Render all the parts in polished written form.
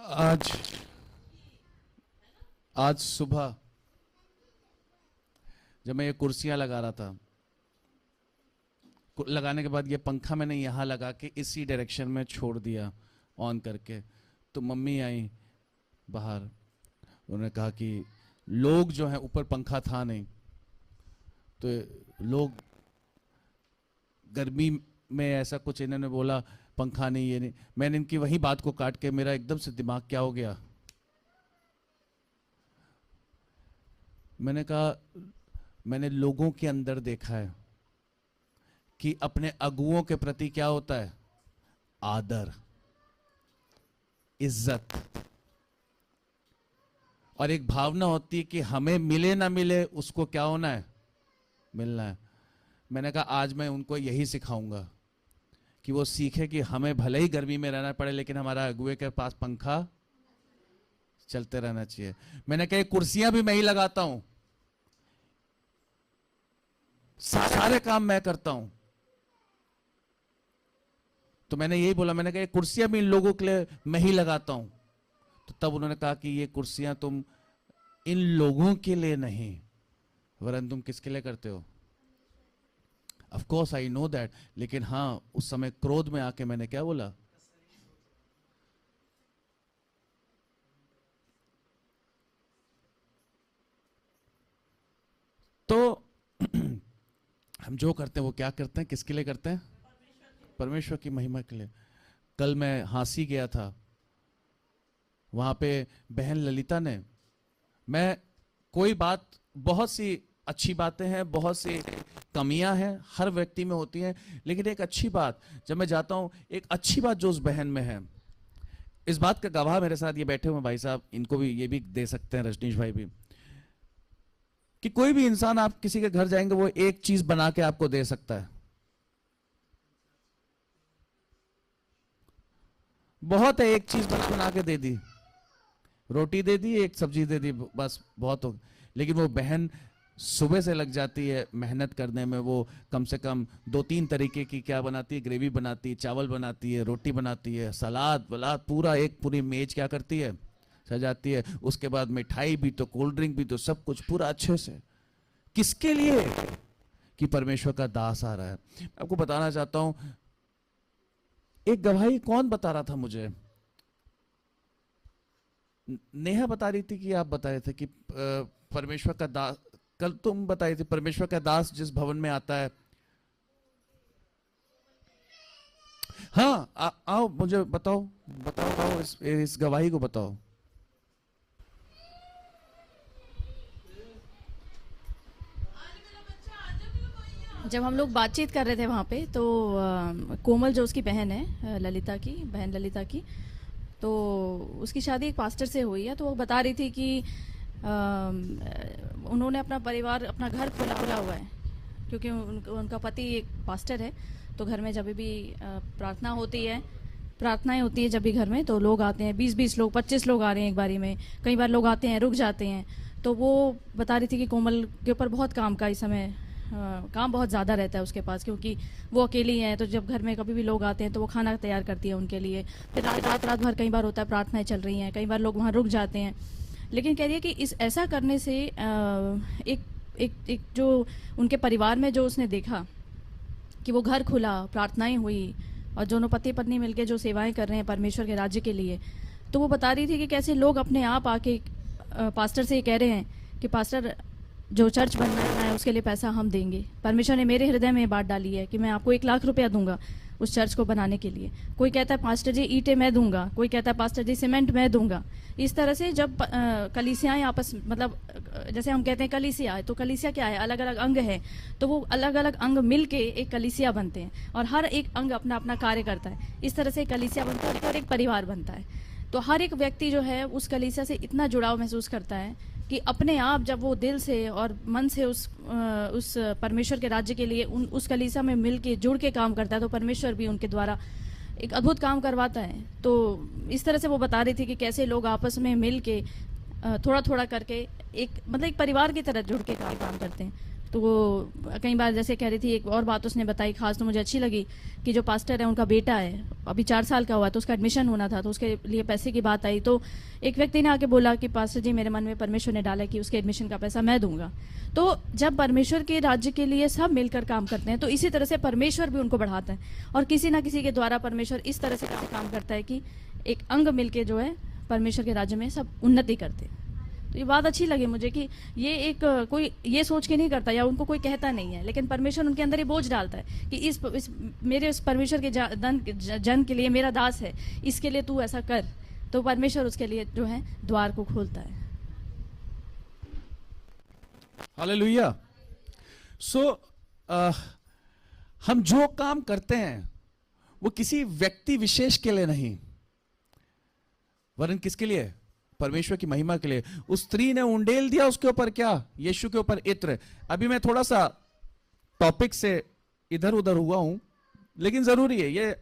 आज आज सुबह जब मैं ये कुर्सियां लगा रहा था, लगाने के बाद ये पंखा मैंने यहाँ लगा के इसी डायरेक्शन में छोड़ दिया ऑन करके, तो मम्मी आई बाहर। उन्होंने कहा कि लोग जो हैं, ऊपर पंखा था नहीं, तो लोग गर्मी में ऐसा कुछ इन्होंने बोला, पंखा नहीं, ये नहीं। मैंने इनकी वही बात को काट के, मेरा एकदम से दिमाग क्या हो गया, मैंने कहा मैंने लोगों के अंदर देखा है कि अपने अगुओं के प्रति क्या होता है, आदर, इज्जत, और एक भावना होती है कि हमें मिले ना मिले उसको क्या होना है, मिलना है। मैंने कहा आज मैं उनको यही सिखाऊंगा कि वो सीखे कि हमें भले ही गर्मी में रहना पड़े, लेकिन हमारा अगुए के पास पंखा चलते रहना चाहिए। मैंने कहा कुर्सियां भी मैं ही लगाता हूं, सारे काम मैं करता हूं। तो मैंने यही बोला, मैंने कहा कुर्सियां भी इन लोगों के लिए मैं ही लगाता हूं। तो तब उन्होंने कहा कि ये कुर्सियां तुम इन लोगों के लिए नहीं, वरन तुम किसके लिए करते हो। Of course I know that, लेकिन हाँ उस समय क्रोध में आके मैंने क्या बोला, तो हम जो करते हैं वो क्या करते हैं, किसके लिए करते हैं, परमेश्वर की महिमा के लिए। कल मैं हांसी गया था, वहां पे बहन ललिता ने, मैं कोई बात, बहुत सी अच्छी बातें हैं, बहुत सी कमियां हैं, हर व्यक्ति में होती हैं, लेकिन एक अच्छी बात जब मैं जाता हूं, एक अच्छी बात जो उस बहन में है, इस बात का गवाह मेरे साथ ये बैठे हुए भाई साहब, इनको भी ये भी दे सकते हैं, रजनीश भाई भी, कि कोई भी इंसान, आप किसी के घर जाएंगे वो एक चीज बना के आपको दे सकता है, बहुत है, एक चीज बना के दे दी, रोटी दे दी, एक सब्जी दे दी, बस बहुत हो। लेकिन वो बहन सुबह से लग जाती है मेहनत करने में, वो कम से कम 2-3 तरीके की क्या बनाती है, ग्रेवी बनाती है, चावल बनाती है, रोटी बनाती है, सलाद वलाद, पूरा एक पूरी मेज क्या करती है, सजाती है। उसके बाद मिठाई भी तो, कोल्ड ड्रिंक भी तो, सब कुछ पूरा अच्छे से। किसके लिए, कि परमेश्वर का दास आ रहा है। आपको बताना चाहता हूं, एक गवाही कौन बता रहा था मुझे, नेहा बता रही थी कि आप बता रहे थे कि परमेश्वर का दास, कल तुम बताई थी, परमेश्वर का दास जिस भवन में आता है। हाँ आओ मुझे बताओ, बताओ इस गवाही को बताओ। जब हम लोग बातचीत कर रहे थे वहाँ पे, तो कोमल जो उसकी बहन है, ललिता की बहन, ललिता की, तो उसकी शादी एक पास्टर से हुई है। तो वो बता रही थी कि उन्होंने अपना परिवार, अपना घर खुला हुआ है, क्योंकि उनका पति एक पास्टर है। तो घर में जब भी प्रार्थना होती है, प्रार्थनाएं होती है जब भी घर में, तो लोग आते हैं, 20-20 लोग, 25 लोग आ रहे हैं एक बारी में, कई बार लोग आते हैं रुक जाते हैं। तो वो बता रही थी कि कोमल के ऊपर बहुत काम का इस समय काम बहुत ज़्यादा रहता है उसके पास, क्योंकि वो अकेली है। तो जब घर में कभी भी लोग आते हैं तो वो खाना तैयार करती है उनके लिए, फिर रात भर कई बार होता है प्रार्थनाएं चल रही हैं, कई बार लोग वहाँ रुक जाते हैं। लेकिन कह रही है कि इस ऐसा करने से एक जो उनके परिवार में जो उसने देखा कि वो घर खुला, प्रार्थनाएं हुई, और दोनों पति पत्नी मिलकर जो सेवाएं कर रहे हैं परमेश्वर के राज्य के लिए। तो वो बता रही थी कि कैसे लोग अपने आप आके पास्टर से ये कह रहे हैं कि पास्टर, जो चर्च बनना है उसके लिए पैसा हम देंगे। परमेश्वर ने मेरे हृदय में बात डाली है कि मैं आपको 1 लाख रुपया दूंगा उस चर्च को बनाने के लिए। कोई कहता है पास्टर जी ईंटें मैं दूंगा, कोई कहता है पास्टर जी सीमेंट मैं दूंगा। इस तरह से जब कलीसियाएं आपस, मतलब जैसे हम कहते हैं कलीसिया है, तो कलीसिया क्या है, अलग अलग अंग है, तो वो अलग अलग अंग मिल के एक कलीसिया बनते हैं, और हर एक अंग अपना अपना कार्य करता है। इस तरह से कलीसिया बनता है और एक परिवार बनता है। तो हर एक व्यक्ति जो है उस कलीसिया से इतना जुड़ाव महसूस करता है कि अपने आप जब वो दिल से और मन से उस परमेश्वर के राज्य के लिए उस कलीसिया में मिल के जुड़ के काम करता है, तो परमेश्वर भी उनके द्वारा एक अद्भुत काम करवाता है। तो इस तरह से वो बता रही थी कि कैसे लोग आपस में मिल के थोड़ा थोड़ा करके एक, मतलब एक परिवार की तरह जुड़ के काम करते हैं। तो वो कई बार जैसे कह रही थी, एक और बात उसने बताई खास तो मुझे अच्छी लगी कि जो पास्टर है उनका बेटा है, अभी 4 साल का हुआ, तो उसका एडमिशन होना था, तो उसके लिए पैसे की बात आई, तो एक व्यक्ति ने आके बोला कि पास्टर जी, मेरे मन में परमेश्वर ने डाला कि उसके एडमिशन का पैसा मैं दूंगा। तो जब परमेश्वर के राज्य के लिए सब मिलकर काम करते हैं तो इसी तरह से परमेश्वर भी उनको बढ़ाता है, और किसी ना किसी के द्वारा परमेश्वर इस तरह से काम करता है कि एक अंग मिलके जो है परमेश्वर के राज्य में सब उन्नति करते हैं। तो ये बात अच्छी लगी मुझे कि ये एक कोई ये सोच के नहीं करता या उनको कोई कहता नहीं है, लेकिन परमेश्वर उनके अंदर ये बोझ डालता है कि इस परमेश्वर के जन के लिए मेरा दास है, इसके लिए तू ऐसा कर, तो परमेश्वर उसके लिए जो है द्वार को खोलता है। हालेलुया। सो हम जो काम करते हैं वो किसी व्यक्ति विशेष के लिए नहीं, वरन किसके लिए? परमेश्वर की महिमा के लिए। उस स्त्री ने उंडेल दिया उसके ऊपर क्या? यीशु के ऊपर इत्र। अभी मैं थोड़ा सा टॉपिक से इधर उधर हुआ हूं, लेकिन जरूरी है ये।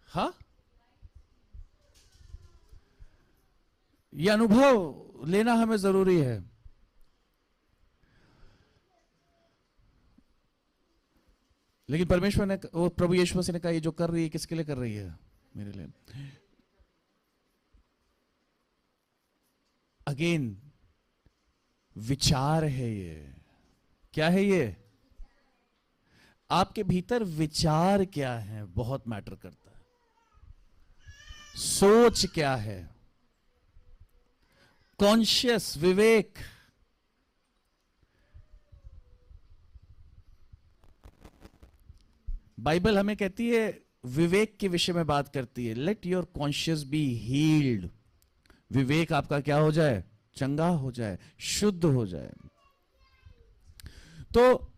हाँ, ये अनुभव लेना हमें जरूरी है। लेकिन परमेश्वर ने, वो प्रभु यीशु मसीह ने कहा, ये जो कर रही है किसके लिए कर रही है? मेरे लिए। अगेन विचार है ये। क्या है ये? आपके भीतर विचार क्या है, बहुत मैटर करता है। सोच क्या है, कॉन्शियस, विवेक। बाइबल हमें कहती है, विवेक के विषय में बात करती है, let your conscious be healed. विवेक आपका क्या हो जाए? चंगा हो जाए, शुद्ध हो जाए। तो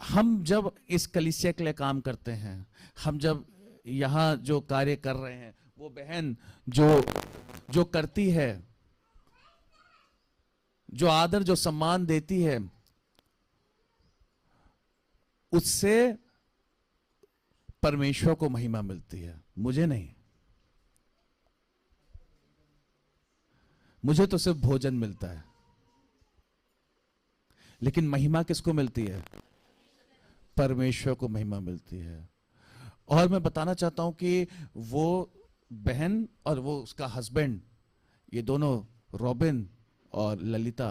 हम जब इस कलीसिया के लिए काम करते हैं, हम जब यहां जो कार्य कर रहे हैं, वो बहन जो करती है, जो आदर, जो सम्मान देती है, उससे परमेश्वर को महिमा मिलती है, मुझे नहीं। मुझे तो सिर्फ भोजन मिलता है, लेकिन महिमा किसको मिलती है? परमेश्वर को महिमा मिलती है। और मैं बताना चाहता हूं कि वो बहन और वो उसका हस्बैंड, ये दोनों, रॉबिन और ललिता,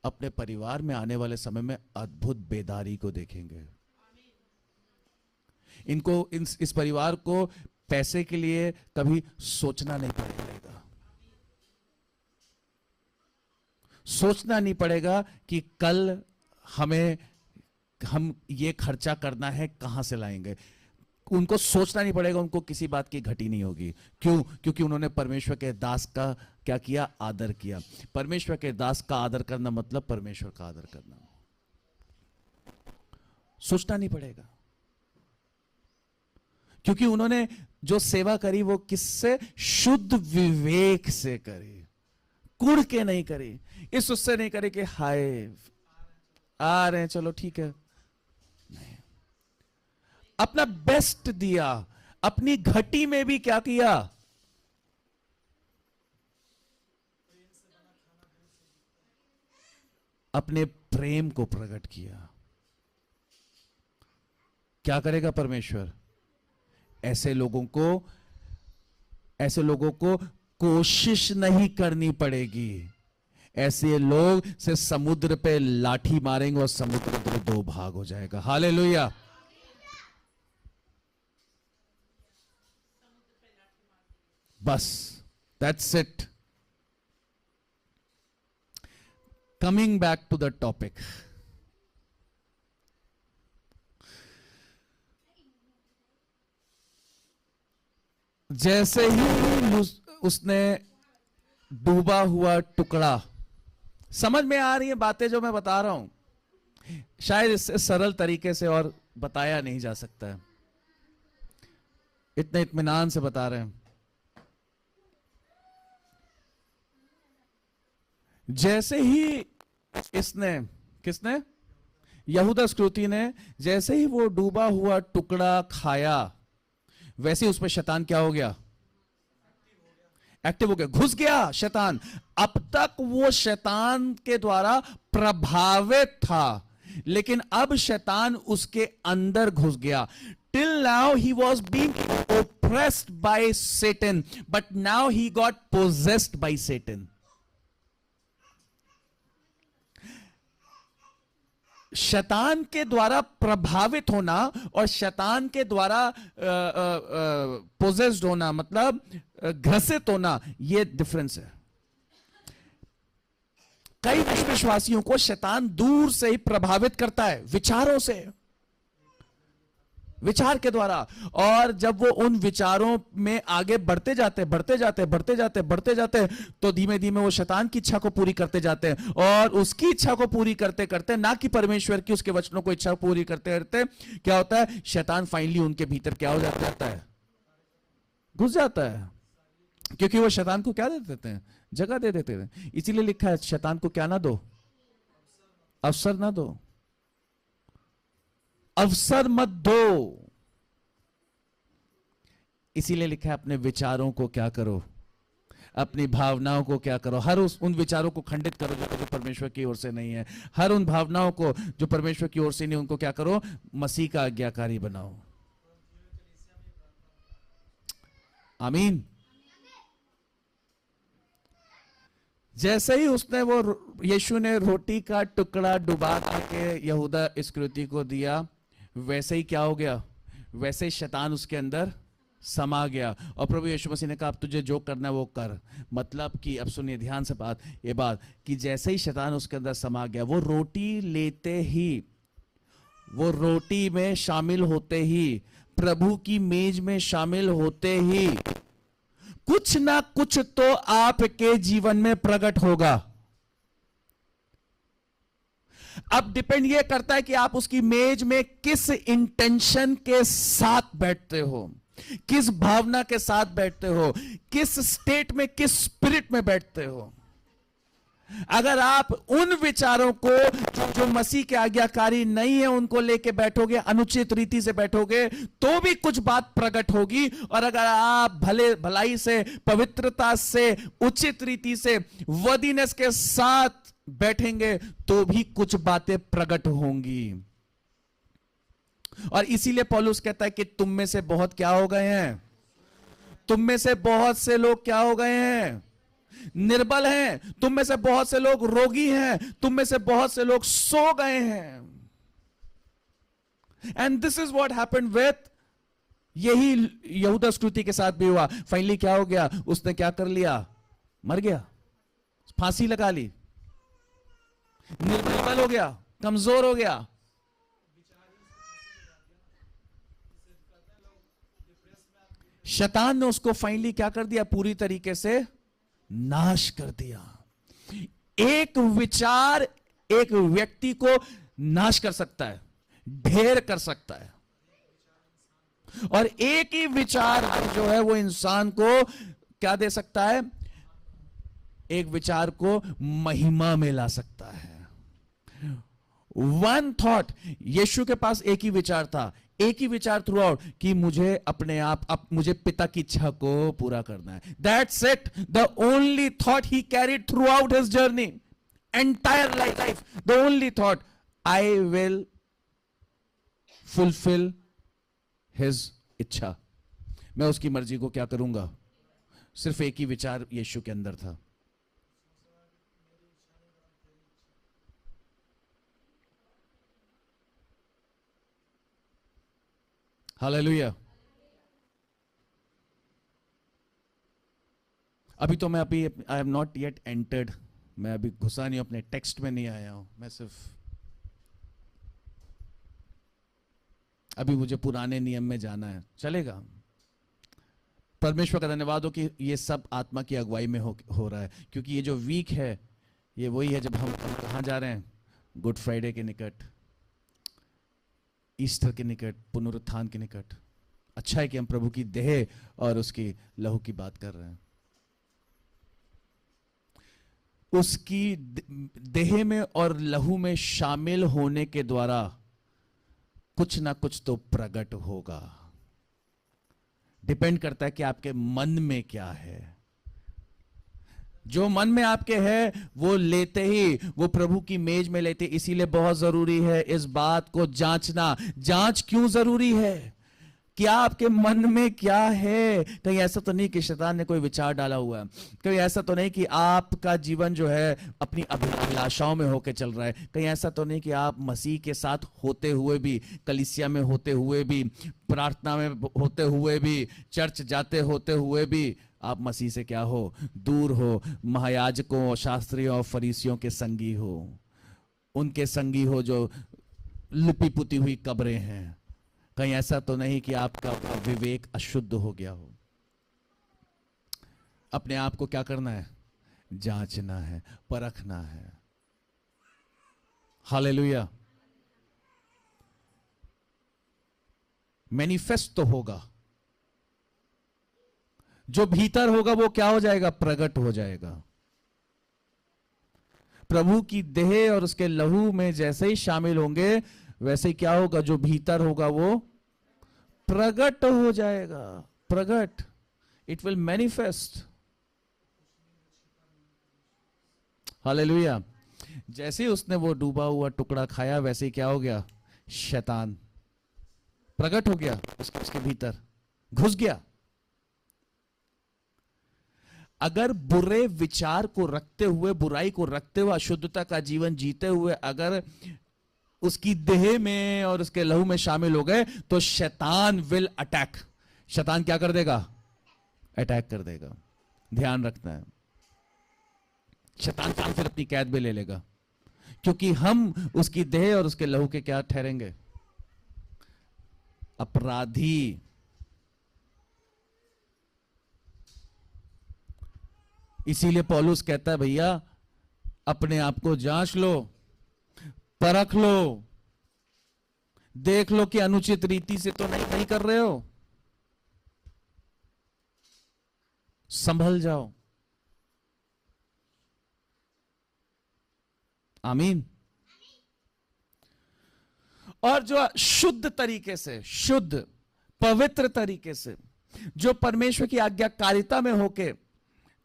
अपने परिवार में आने वाले समय में अद्भुत बेदारी को देखेंगे। इनको इस परिवार को पैसे के लिए कभी सोचना नहीं पड़ेगा। सोचना नहीं पड़ेगा कि कल हम ये खर्चा करना है, कहां से लाएंगे। उनको सोचना नहीं पड़ेगा, उनको किसी बात की घटी नहीं होगी। क्यों? क्योंकि उन्होंने परमेश्वर के दास का क्या किया? आदर किया। परमेश्वर के दास का आदर करना मतलब परमेश्वर का आदर करना। सोचना नहीं पड़ेगा, क्योंकि उन्होंने जो सेवा करी वो किससे? शुद्ध विवेक से करी, कुड़ के नहीं करी। इस उससे नहीं करी कि हाय आ रहे हैं, चलो ठीक है। नहीं, अपना बेस्ट दिया। अपनी घटी में भी क्या किया? अपने प्रेम को प्रकट किया। क्या करेगा परमेश्वर? ऐसे लोगों को कोशिश नहीं करनी पड़ेगी। ऐसे लोग से समुद्र पे लाठी मारेंगे और समुद्र दो भाग हो जाएगा। हालेलुया। बस, that's it. Coming back to the topic. जैसे ही उसने डूबा हुआ टुकड़ा, समझ में आ रही है बातें जो मैं बता रहा हूं? शायद इससे सरल तरीके से और बताया नहीं जा सकता है, इतने इत्मीनान से बता रहे हैं। जैसे ही किसने? यहूदा इस्करियोती ने जैसे ही वो डूबा हुआ टुकड़ा खाया, वैसे ही उस पर शैतान क्या हो गया? एक्टिव हो गया, घुस गया शैतान। अब तक वो शैतान के द्वारा प्रभावित था, लेकिन अब शैतान उसके अंदर घुस गया। Till now he was being oppressed by Satan, but now he got possessed by Satan. शैतान के द्वारा प्रभावित होना और शैतान के द्वारा पोजेस्ड होना, मतलब ग्रसित होना, यह डिफरेंस है। कई विश्वासियों को शैतान दूर से ही प्रभावित करता है, विचारों से, विचार के द्वारा। और जब वो उन विचारों में आगे बढ़ते जाते तो धीमे धीमे वो शैतान की इच्छा को पूरी करते जाते हैं, और उसकी इच्छा को पूरी करते करते, ना कि परमेश्वर की, उसके वचनों को इच्छा पूरी करते करते क्या होता है, शैतान फाइनली उनके भीतर क्या हो जाता है, घुस जाता है। क्योंकि वो शैतान को क्या दे देते हैं, जगह दे देते हैं। इसीलिए लिखा है शैतान को क्या ना दो, अवसर ना दो, अवसर मत दो। इसीलिए लिखा है अपने विचारों को क्या करो, अपनी भावनाओं को क्या करो, हर उन विचारों को खंडित करो जो परमेश्वर की ओर से नहीं है, हर उन भावनाओं को जो परमेश्वर की ओर से नहीं, उनको क्या करो, मसीह का आज्ञाकारी बनाओ। आमीन। जैसे ही उसने यीशु ने रोटी का टुकड़ा डुबा के यहूदा इस्करियोती को दिया, वैसे ही क्या हो गया, वैसे ही शैतान उसके अंदर समा गया। और प्रभु यीशु मसीह ने कहा अब तुझे जो करना है वो कर। मतलब कि अब सुनिए ध्यान से ये बात कि जैसे ही शैतान उसके अंदर समा गया, वो रोटी लेते ही, वो रोटी में शामिल होते ही, प्रभु की मेज में शामिल होते ही कुछ ना कुछ तो आपके जीवन में प्रकट होगा। अब डिपेंड यह करता है कि आप उसकी मेज में किस इंटेंशन के साथ बैठते हो, किस भावना के साथ बैठते हो, किस स्टेट में, किस स्पिरिट में बैठते हो। अगर आप उन विचारों को जो मसीह के आज्ञाकारी नहीं है उनको लेके बैठोगे, अनुचित रीति से बैठोगे, तो भी कुछ बात प्रकट होगी। और अगर आप भलाई से, पवित्रता से, उचित रीति से, वर्दीनेस के साथ बैठेंगे, तो भी कुछ बातें प्रकट होंगी। और इसीलिए पौलुस कहता है कि तुम में से बहुत क्या हो गए हैं, तुम में से बहुत से लोग क्या हो गए हैं, निर्बल हैं, तुम में से बहुत से लोग रोगी हैं, तुम में से बहुत से लोग सो गए हैं। And this is what happened with, यही यहूदा इस्करियोती के साथ भी हुआ। फाइनली क्या हो गया, उसने क्या कर लिया, मर गया, फांसी लगा ली, निर्बल हो गया, कमजोर हो गया। शैतान ने उसको फाइनली क्या कर दिया, पूरी तरीके से नाश कर दिया। एक विचार एक व्यक्ति को नाश कर सकता है, ढेर कर सकता है, और एक ही विचार जो है वो इंसान को क्या दे सकता है, एक विचार को महिमा में ला सकता है। वन थॉट, यीशु के पास एक ही विचार था, एक ही विचार थ्रू आउट कि मुझे अपने आप मुझे पिता की इच्छा को पूरा करना है। That's it, the only thought he carried through out his journey, entire life, the only thought, I will fulfil his इच्छा, मैं उसकी मर्जी को क्या करूंगा। सिर्फ एक ही विचार यीशु के अंदर था। हालेलुया। अभी तो मैं I am not yet entered, मैं अभी घुसा नहीं हूं, अपने टेक्स्ट में नहीं आया हूं, मैं सिर्फ अभी मुझे पुराने नियम में जाना है। चलेगा, परमेश्वर का धन्यवाद हो कि ये सब आत्मा की अगुवाई में हो रहा है। क्योंकि ये जो वीक है ये वही है जब हम कहां जा रहे हैं, गुड फ्राइडे के निकट, ईस्टर के निकट, पुनरुत्थान के निकट। अच्छा है कि हम प्रभु की देह और उसकी लहू की बात कर रहे हैं। उसकी देह में और लहू में शामिल होने के द्वारा कुछ ना कुछ तो प्रकट होगा। डिपेंड करता है कि आपके मन में क्या है, जो मन में आपके है वो लेते ही वो प्रभु की मेज में लेते। इसीलिए बहुत जरूरी है इस बात को जांचना। जांच क्यों जरूरी है? क्या आपके मन में क्या है? कहीं ऐसा तो नहीं कि शैतान ने कोई विचार डाला हुआ है? कहीं ऐसा तो नहीं कि आपका जीवन जो है अपनी अभिलाषाओं में होके चल रहा है? कहीं ऐसा तो नहीं कि आप मसीह के साथ होते हुए भी, कलीसिया में होते हुए भी, प्रार्थना में होते हुए भी, चर्च जाते होते हुए भी आप मसीह से क्या हो? दूर हो। महायाजकों, शास्त्रियों और फरीसियों के संगी हो, उनके संगी हो जो लिपि पुती हुई कब्रें हैं। कहीं ऐसा तो नहीं कि आपका विवेक अशुद्ध हो गया हो? अपने आप को क्या करना है? जांचना है, परखना है। हालेलुया। मैनिफेस्ट तो होगा, जो भीतर होगा वो क्या हो जाएगा? प्रकट हो जाएगा। प्रभु की देह और उसके लहू में जैसे ही शामिल होंगे वैसे ही क्या होगा? जो भीतर होगा वो प्रकट हो जाएगा। प्रकट, इट विल मैनिफेस्ट। हालेलुया। जैसे ही उसने वो डूबा हुआ टुकड़ा खाया वैसे ही क्या हो गया? शैतान प्रकट हो गया, उसके भीतर घुस गया। अगर बुरे विचार को रखते हुए, बुराई को रखते हुए, अशुद्धता का जीवन जीते हुए अगर उसकी देह में और उसके लहू में शामिल हो गए तो शैतान विल अटैक। शैतान क्या कर देगा? अटैक कर देगा। ध्यान रखना है। शैतान फिर अपनी कैद में ले लेगा, क्योंकि हम उसकी देह और उसके लहू के क्या ठहरेंगे? अपराधी। इसीलिए पौलुस कहता है भैया अपने आप को जांच लो, परख लो, देख लो कि अनुचित रीति से तो नहीं कर रहे हो। संभल जाओ। आमीन। और जो शुद्ध तरीके से, शुद्ध पवित्र तरीके से, जो परमेश्वर की आज्ञाकारिता में होके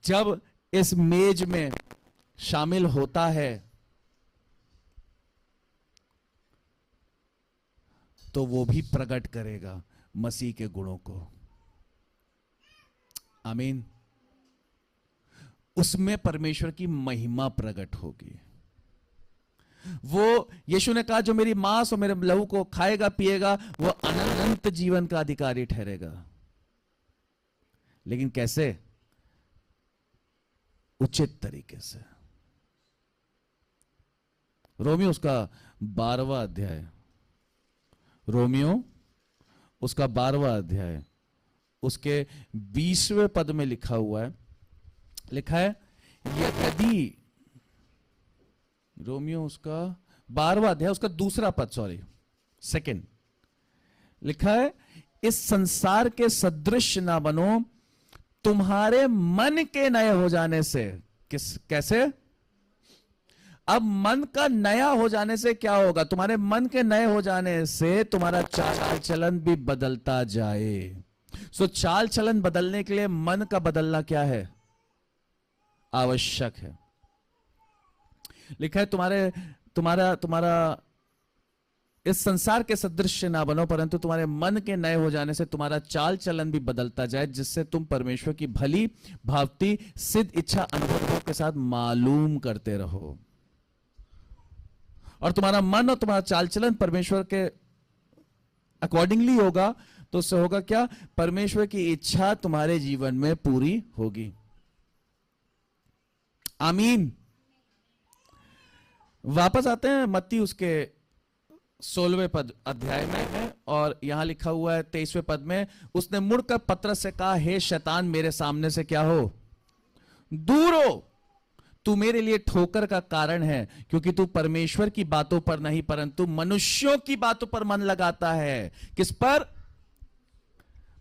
जब इस मेज में शामिल होता है तो वो भी प्रकट करेगा मसीह के गुणों को। आमीन। उसमें परमेश्वर की महिमा प्रकट होगी। वो यीशु ने कहा जो मेरी मांस और मेरे लहू को खाएगा पिएगा वो अनंत जीवन का अधिकारी ठहरेगा। लेकिन कैसे? उचित तरीके से। रोमियो उसका 12वां अध्याय, रोमियो उसका 12वां अध्याय उसके 20वें पद में लिखा हुआ है, लिखा है यदि, रोमियो उसका 12वां अध्याय उसका दूसरा पद, सॉरी सेकंड, लिखा है इस संसार के सदृश ना बनो, तुम्हारे मन के नए हो जाने से। कैसे? अब मन का नया हो जाने से क्या होगा? तुम्हारे मन के नए हो जाने से तुम्हारा चाल चलन भी बदलता जाए। सो चाल चलन बदलने के लिए मन का बदलना क्या है? आवश्यक है। लिखा है तुम्हारा इस संसार के सदृश ना बनो परंतु तुम्हारे मन के नए हो जाने से तुम्हारा चाल चलन भी बदलता जाए, जिससे तुम परमेश्वर की भली भांति सिद्ध इच्छा अनुभवों के साथ मालूम करते रहो। और तुम्हारा मन और तुम्हारा चाल चलन परमेश्वर के अकॉर्डिंगली होगा तो उससे होगा क्या? परमेश्वर की इच्छा तुम्हारे जीवन में पूरी होगी। आमीन। वापस आते हैं मत्ती उसके 16वें पद अध्याय में है और यहां लिखा हुआ है 23वें पद में, उसने मुड़कर पतरस से कहा हे शैतान मेरे सामने से क्या हो? दूर हो, तू मेरे लिए ठोकर का कारण है, क्योंकि तू परमेश्वर की बातों पर नहीं परंतु मनुष्यों की बातों पर मन लगाता है। किस पर?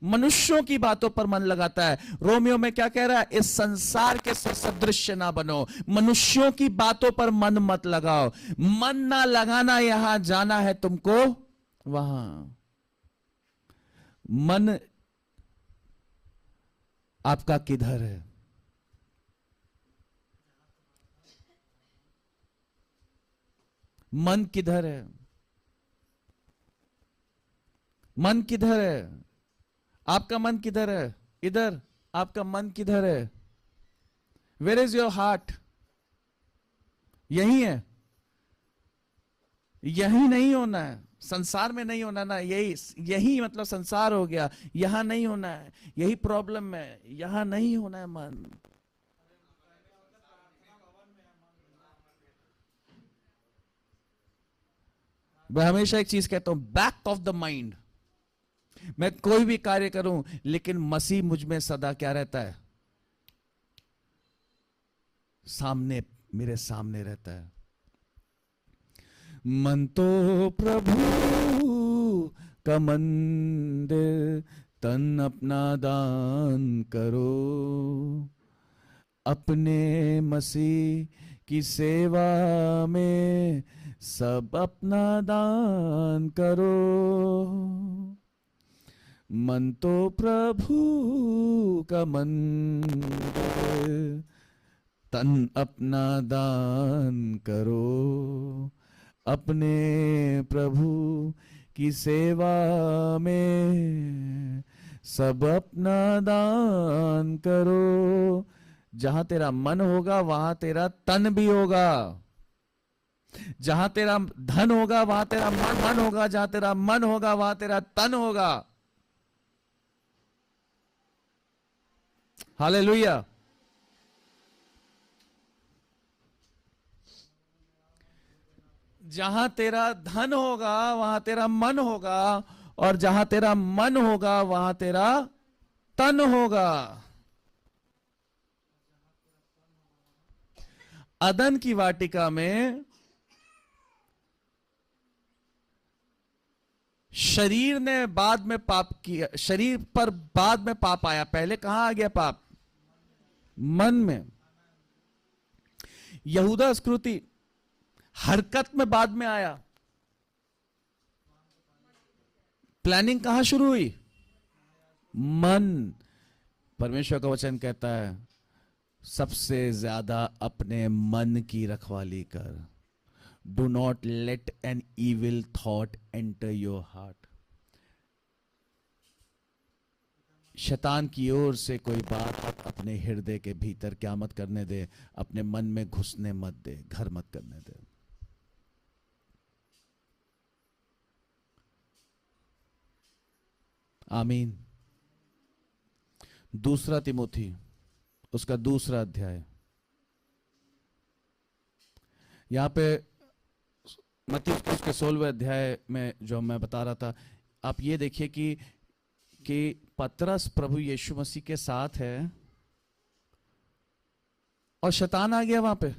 मनुष्यों की बातों पर मन लगाता है। रोमियो में क्या कह रहा है? इस संसार के सदृश ना बनो, मनुष्यों की बातों पर मन मत लगाओ। मन ना लगाना, यहां जाना है तुमको वहां। मन आपका किधर है? मन किधर है? मन किधर है? आपका मन किधर है? इधर। आपका मन किधर है? Where is your heart? यही है। यही नहीं होना है, संसार में नहीं होना ना, यही मतलब संसार हो गया। यहां नहीं होना है, यही प्रॉब्लम है, यहां नहीं होना है मन। मैं हमेशा एक चीज कहता हूं, बैक ऑफ द माइंड। मैं कोई भी कार्य करूं लेकिन मसीह मुझ में सदा क्या रहता है? सामने, मेरे सामने रहता है। मन तो प्रभु का मंदिर, तन अपना दान करो, अपने मसीह की सेवा में सब अपना दान करो। मन तो प्रभु का मंदिर, तन अपना दान करो, अपने प्रभु की सेवा में सब अपना दान करो। जहां तेरा मन होगा वहां तेरा तन भी होगा। जहां तेरा धन होगा वहां तेरा मन होगा। जहां तेरा मन होगा वहां तेरा तन होगा। हालेलुया। जहां तेरा धन होगा वहां तेरा मन होगा, और जहां तेरा मन होगा वहां तेरा तन होगा। अदन की वाटिका में शरीर ने बाद में पाप किया, शरीर पर बाद में पाप आया। पहले कहां आ गया पाप? मन में। यहूदा स्कृति हरकत में बाद में आया। प्लानिंग कहां शुरू हुई? मन। परमेश्वर का वचन कहता है, सबसे ज्यादा अपने मन की रखवाली कर। Do not let an evil thought enter your heart. शैतान की ओर से कोई बात अपने हृदय के भीतर क्या मत करने दे, अपने मन में घुसने मत दे, घर मत करने दे। आमीन। दूसरा तिमोथी उसका दूसरा अध्याय, यहां पे मत्ती उसके 16वें अध्याय में जो मैं बता रहा था, आप ये देखिए कि पतरस प्रभु यीशु मसीह के साथ है और शैतान आ गया वहां पे।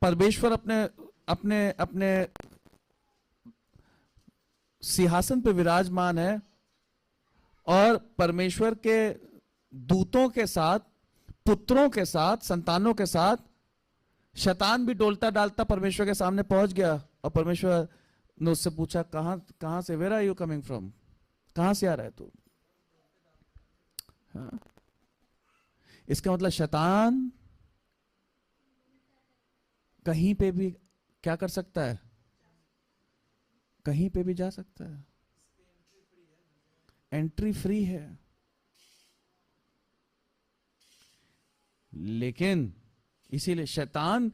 परमेश्वर अपने अपने अपने सिंहासन पे विराजमान है, और परमेश्वर के दूतों के साथ, पुत्रों के साथ, संतानों के साथ शैतान भी डोलता डालता परमेश्वर के सामने पहुंच गया। और परमेश्वर ने उससे पूछा, कहां से, where are you coming from? कहां से आ रहा है तू? हाँ? इसका मतलब शैतान कहीं पे भी क्या कर सकता है? कहीं पे भी जा सकता है। एंट्री फ्री है। लेकिन इसीलिए शैतान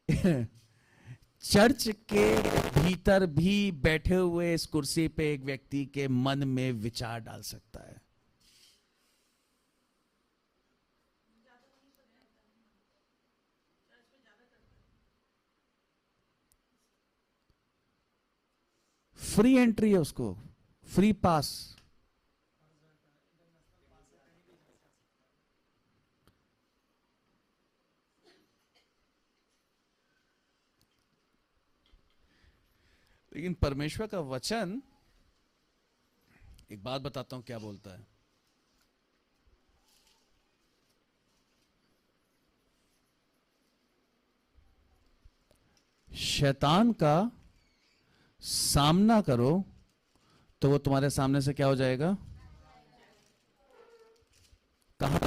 चर्च के भीतर भी बैठे हुए इस कुर्सी पे एक व्यक्ति के मन में विचार डाल सकता है। फ्री एंट्री है उसको, फ्री पास। लेकिन परमेश्वर का वचन, एक बात बताता हूं क्या बोलता है। शैतान का सामना करो तो वो तुम्हारे सामने से क्या हो जाएगा? कहां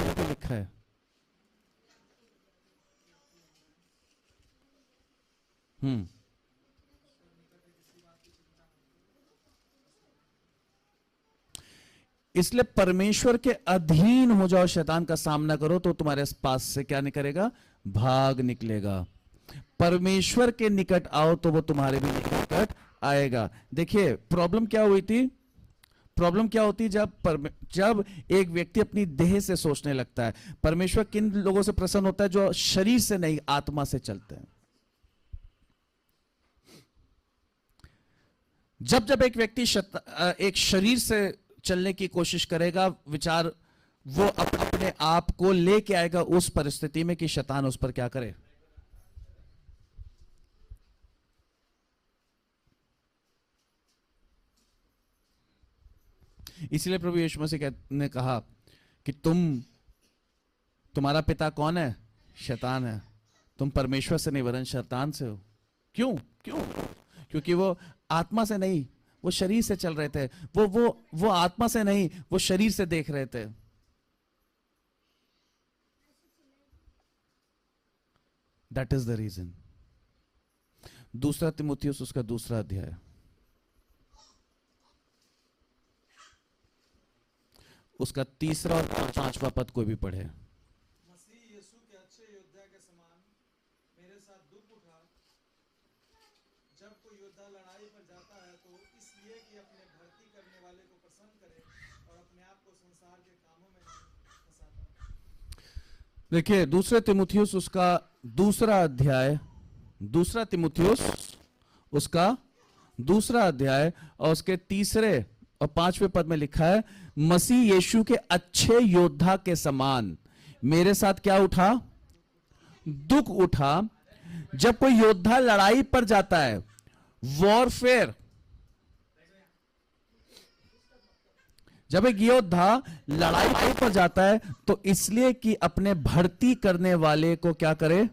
हम्म। इसलिए परमेश्वर के अधीन हो जाओ, शैतान का सामना करो, तो तुम्हारे पास से क्या निकलेगा? भाग निकलेगा। परमेश्वर के निकट आओ तो वो तुम्हारे भी निकट आएगा। देखिए प्रॉब्लम क्या हुई थी? प्रॉब्लम क्या होती है जब एक व्यक्ति अपनी देह से सोचने लगता है। परमेश्वर किन लोगों से प्रसन्न होता है? जो शरीर से नहीं, आत्मा से चलते हैं। जब जब एक व्यक्ति एक शरीर से चलने की कोशिश करेगा, विचार वो अपने आप को लेके आएगा उस परिस्थिति में कि शैतान उस पर क्या करे। इसलिए प्रभु यीशु मसीह ने कहा कि तुम्हारा पिता कौन है? शैतान है। तुम परमेश्वर से नहीं वरन शैतान से हो। क्यों? क्यों? क्योंकि वो आत्मा से नहीं, वो शरीर से चल रहे थे। वो आत्मा से नहीं, वो शरीर से देख रहे थे। That is the reason. दूसरा तिमुथियुस उसका दूसरा अध्याय, उसका तीसरा और पांचवा पद कोई भी पढ़े। मसीह यीशु के अच्छे योद्धा के समान मेरे साथ दुख उठा। जब कोई योद्धा लड़ाई पर जाता है तो इसलिए कि अपने भर्ती करने वाले को प्रसन्न करे और अपने आप को संसार के कामों में नहीं फंसाता। देखिए दूसरे तिमुथियुस उसका दूसरा अध्याय, दूसरा तिमुथियुस उसका दूसरा अध्याय और उसके तीसरे और पांचवें पद में लिखा है, मसीह यीशु के अच्छे योद्धा के समान मेरे साथ क्या उठा? दुख उठा। जब कोई योद्धा लड़ाई पर जाता है, वॉरफेयर, जब एक योद्धा लड़ाई पर जाता है तो इसलिए कि अपने भर्ती करने वाले को क्या करे?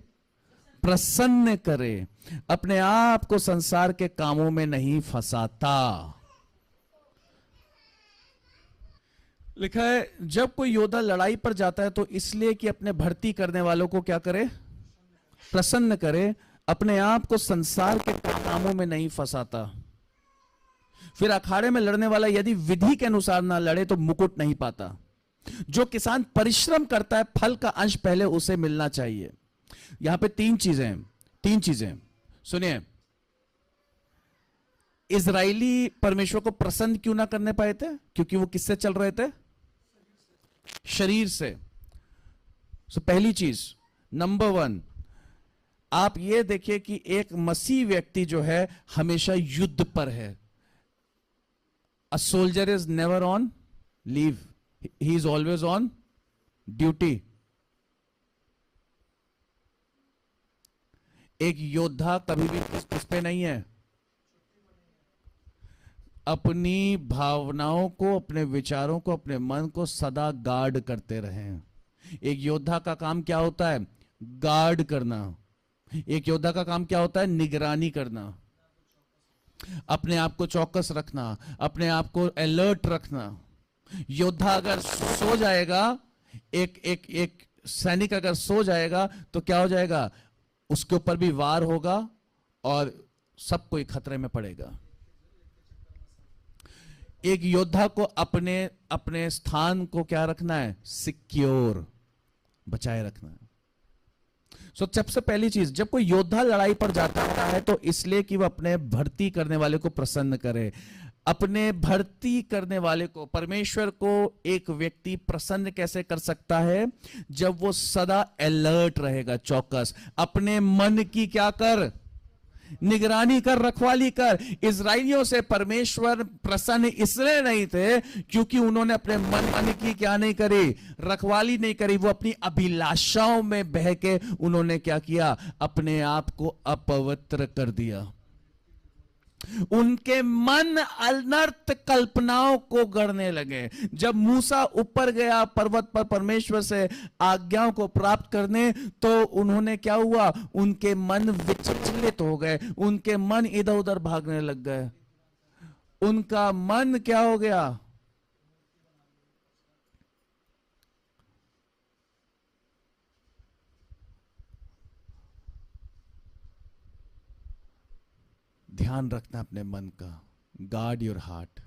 प्रसन्न करे, अपने आप को संसार के कामों में नहीं फंसाता। लिखा है जब कोई योद्धा लड़ाई पर जाता है तो इसलिए कि अपने भर्ती करने वालों को क्या करे? प्रसन्न करे, अपने आप को संसार के कामों में नहीं फंसाता। फिर अखाड़े में लड़ने वाला यदि विधि के अनुसार ना लड़े तो मुकुट नहीं पाता। जो किसान परिश्रम करता है फल का अंश पहले उसे मिलना चाहिए। यहां पे तीन चीजें सुनिए। इजरायली परमेश्वर को प्रसन्न क्यों ना करने पाए थे? क्योंकि वो किससे चल रहे थे? शरीर से। पहली चीज, नंबर 1, आप ये देखिए कि एक मसीह व्यक्ति जो है हमेशा युद्ध पर है। A soldier is never on leave, he is always on duty. एक योद्धा कभी भी किस पे नहीं है? अपनी भावनाओं को, अपने विचारों को, अपने मन को सदा गार्ड करते रहें। एक योद्धा का काम क्या होता है? गार्ड करना। एक योद्धा का काम क्या होता है? निगरानी करना, अपने आप को चौकस रखना, अपने आप को अलर्ट रखना। योद्धा अगर सो जाएगा, एक सैनिक अगर सो जाएगा तो क्या हो जाएगा? उसके ऊपर भी वार होगा और सब कोई खतरे में पड़ेगा। एक योद्धा को अपने अपने स्थान को क्या रखना है? सिक्योर, बचाए रखना है। सबसे पहली चीज, जब कोई योद्धा लड़ाई पर जाता है तो इसलिए कि वह अपने भर्ती करने वाले को प्रसन्न करे। अपने भर्ती करने वाले को, परमेश्वर को एक व्यक्ति प्रसन्न कैसे कर सकता है? जब वो सदा अलर्ट रहेगा, चौकस। अपने मन की क्या कर? निगरानी कर, रखवाली कर। इजराइलियों से परमेश्वर प्रसन्न इसलिए नहीं थे क्योंकि उन्होंने अपने मन की क्या नहीं करी? रखवाली नहीं करी। वो अपनी अभिलाषाओं में बह के उन्होंने क्या किया? अपने आप को अपवित्र कर दिया। उनके मन अनर्थ कल्पनाओं को गढ़ने लगे। जब मूसा ऊपर गया पर्वत पर परमेश्वर से आज्ञाओं को प्राप्त करने, तो उन्होंने क्या हुआ? उनके मन विचलित हो गए, उनके मन इधर उधर भागने लग गए। उनका मन क्या हो गया? ध्यान रखना अपने मन का, गार्ड योर हार्ट।